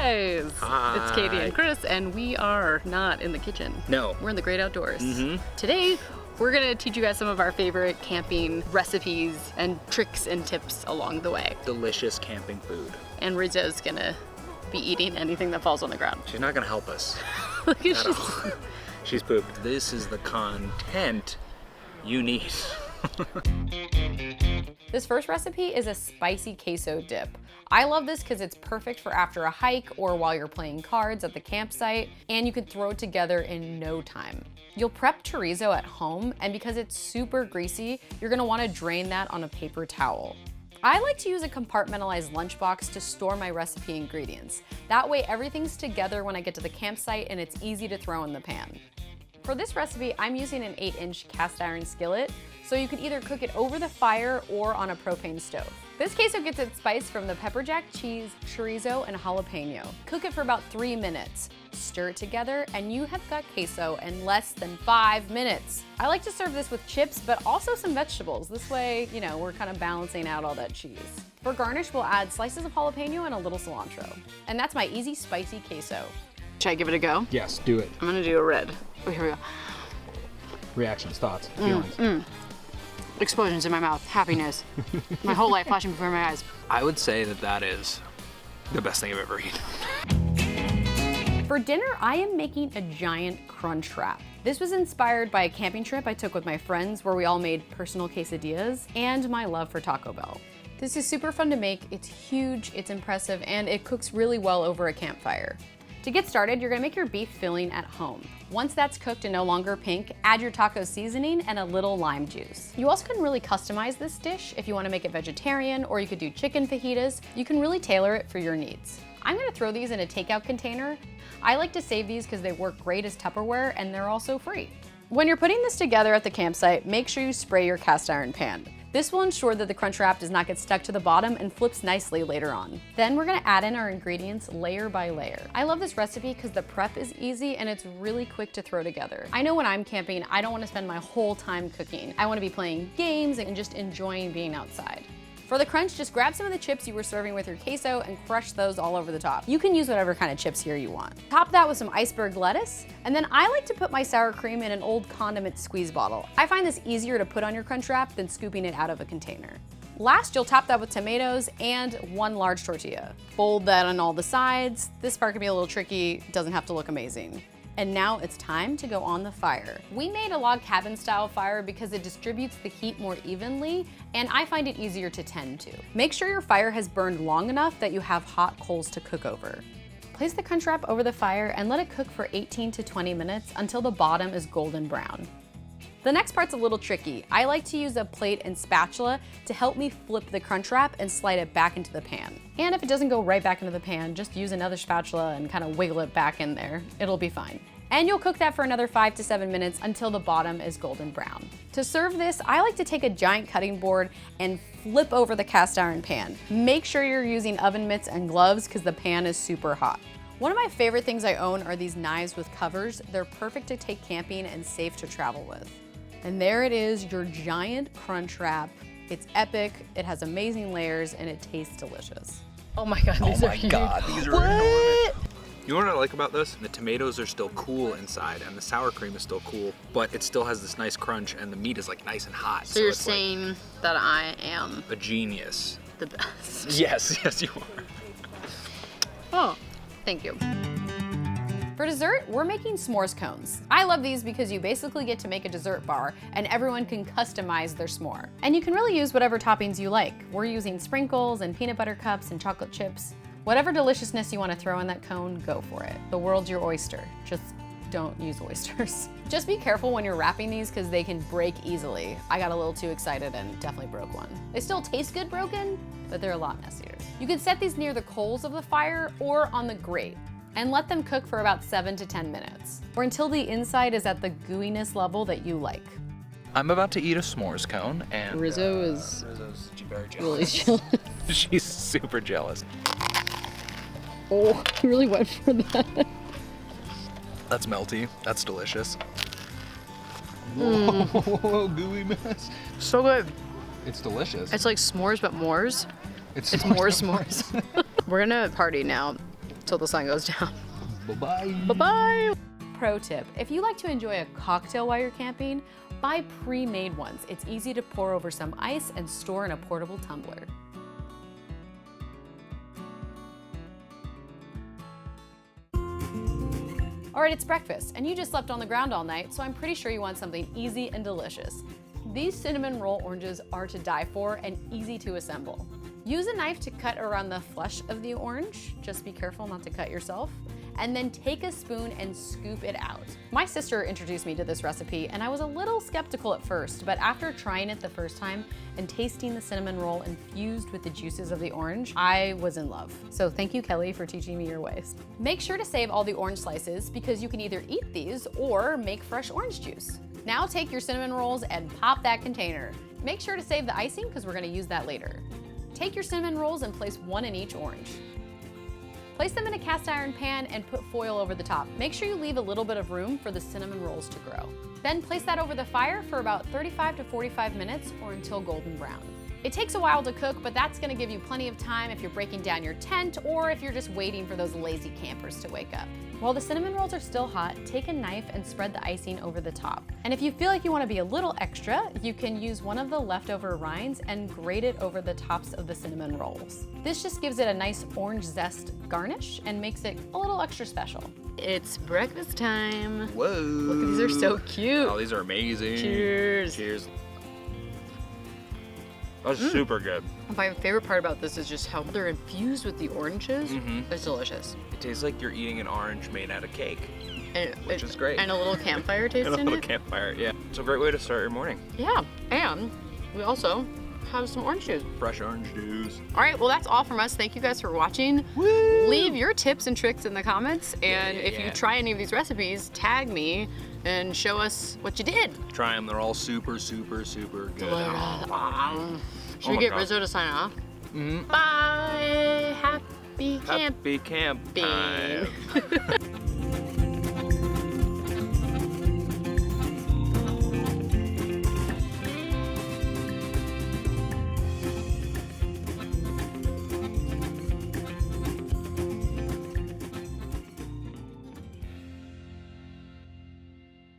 guys! Hi. It's Katie and Chris, and we are not in the kitchen. No. We're in the great outdoors. Today, we're gonna teach you guys some of our favorite camping recipes and tricks and tips along the way. Delicious camping food. And Rizzo's gonna be eating anything that falls on the ground. She's not gonna help us. Look at at all. She's pooped. This is the content you need. This first recipe is a spicy queso dip. I love this because it's perfect for after a hike or while you're playing cards at the campsite, and you can throw it together in no time. You'll prep chorizo at home, and because it's super greasy, you're gonna wanna drain that on a paper towel. I like to use a compartmentalized lunchbox to store my recipe ingredients. That way everything's together when I get to the campsite and it's easy to throw in the pan. For this recipe, I'm using an 8-inch cast iron skillet, so you can either cook it over the fire or on a propane stove. This queso gets its spice from the pepper jack cheese, chorizo, and jalapeno. Cook it for about 3 minutes. Stir it together, and you have got queso in less than 5 minutes. I like to serve this with chips, but also some vegetables. This way, you know, we're kind of balancing out all that cheese. For garnish, we'll add slices of jalapeno and a little cilantro. And that's my easy, spicy queso. Should I give it a go? Yes, do it. I'm gonna do a red. Oh, here we go. Reactions, thoughts, feelings. Explosions in my mouth, happiness. My whole life flashing before my eyes. I would say that is the best thing I've ever eaten. For dinner, I am making a giant Crunchwrap. This was inspired by a camping trip I took with my friends where we all made personal quesadillas and my love for Taco Bell. This is super fun to make, it's huge, it's impressive, and it cooks really well over a campfire. To get started, you're gonna make your beef filling at home. Once that's cooked and no longer pink, add your taco seasoning and a little lime juice. You also can really customize this dish if you wanna make it vegetarian, or you could do chicken fajitas. You can really tailor it for your needs. I'm gonna throw these in a takeout container. I like to save these because they work great as Tupperware and they're also free. When you're putting this together at the campsite, make sure you spray your cast iron pan. This will ensure that the Crunchwrap does not get stuck to the bottom and flips nicely later on. Then we're gonna add in our ingredients layer by layer. I love this recipe because the prep is easy and it's really quick to throw together. I know when I'm camping, I don't wanna spend my whole time cooking. I wanna be playing games and just enjoying being outside. For the crunch, just grab some of the chips you were serving with your queso and crush those all over the top. You can use whatever kind of chips here you want. Top that with some iceberg lettuce, and then I like to put my sour cream in an old condiment squeeze bottle. I find this easier to put on your Crunchwrap than scooping it out of a container. Last, you'll top that with tomatoes and 1 large tortilla. Fold that on all the sides. This part can be a little tricky, doesn't have to look amazing. And now it's time to go on the fire. We made a log cabin style fire because it distributes the heat more evenly, and I find it easier to tend to. Make sure your fire has burned long enough that you have hot coals to cook over. Place the Crunchwrap over the fire and let it cook for 18 to 20 minutes until the bottom is golden brown. The next part's a little tricky. I like to use a plate and spatula to help me flip the Crunchwrap and slide it back into the pan. And if it doesn't go right back into the pan, just use another spatula and kind of wiggle it back in there. It'll be fine. And you'll cook that for another 5 to 7 minutes until the bottom is golden brown. To serve this, I like to take a giant cutting board and flip over the cast iron pan. Make sure you're using oven mitts and gloves because the pan is super hot. One of my favorite things I own are these knives with covers. They're perfect to take camping and safe to travel with. And there it is, your giant Crunchwrap. It's epic, it has amazing layers, and it tastes delicious. Oh my God, these are huge. These are enormous. You know what I like about this? The tomatoes are still cool inside, and the sour cream is still cool, but it still has this nice crunch, and the meat is like nice and hot. So you're saying that I am a genius. The best. Yes, you are. Oh, thank you. For dessert, we're making s'mores cones. I love these because you basically get to make a dessert bar and everyone can customize their s'more. And you can really use whatever toppings you like. We're using sprinkles and peanut butter cups and chocolate chips. Whatever deliciousness you want to throw in that cone, go for it. The world's your oyster. Just don't use oysters. Just be careful when you're wrapping these because they can break easily. I got a little too excited and definitely broke one. They still taste good broken, but they're a lot messier. You can set these near the coals of the fire or on the grate and let them cook for about 7 to 10 minutes, or until the inside is at the gooiness level that you like. I'm about to eat a s'mores cone, and Rizzo is Rizzo's very really jealous. jealous. She's super jealous. Oh, he really went for that. That's melty. That's delicious. Whoa, gooey mess. So good. It's delicious. It's like s'mores, but mores. It's more s'mores. We're gonna party now. till the sun goes down. Bye-bye. Bye-bye. Pro tip, if you like to enjoy a cocktail while you're camping, buy pre-made ones. It's easy to pour over some ice and store in a portable tumbler. All right, it's breakfast, and you just slept on the ground all night, so I'm pretty sure you want something easy and delicious. These cinnamon roll oranges are to die for and easy to assemble. Use a knife to cut around the flesh of the orange. Just be careful not to cut yourself. And then take a spoon and scoop it out. My sister introduced me to this recipe, and I was a little skeptical at first, but after trying it the first time and tasting the cinnamon roll infused with the juices of the orange, I was in love. So thank you, Kelly, for teaching me your ways. Make sure to save all the orange slices because you can either eat these or make fresh orange juice. Now take your cinnamon rolls and pop that container. Make sure to save the icing because we're gonna use that later. Take your cinnamon rolls and place one in each orange. Place them in a cast iron pan and put foil over the top. Make sure you leave a little bit of room for the cinnamon rolls to grow. Then place that over the fire for about 35 to 45 minutes or until golden brown. It takes a while to cook, but that's gonna give you plenty of time if you're breaking down your tent or if you're just waiting for those lazy campers to wake up. While the cinnamon rolls are still hot, take a knife and spread the icing over the top. And if you feel like you want to be a little extra, you can use one of the leftover rinds and grate it over the tops of the cinnamon rolls. This just gives it a nice orange zest garnish and makes it a little extra special. It's breakfast time. Whoa. Look, these are so cute. Oh, these are amazing. Cheers. Cheers. That's super good. My favorite part about this is just how they're infused with the oranges. It's delicious. It tastes like you're eating an orange made out of cake, And which is great. And a little campfire taste And a in little it. campfire, yeah. It's a great way to start your morning. Yeah, and we also have some orange juice. Fresh orange juice. All right, well, that's all from us. Thank you guys for watching. Woo! Leave your tips and tricks in the comments. And if you yeah. try any of these recipes, tag me and show us what you did. Try them. They're all super, super, super good. Should we get Rizzo to sign off? Bye. Happy camp. Happy camp Bean. time.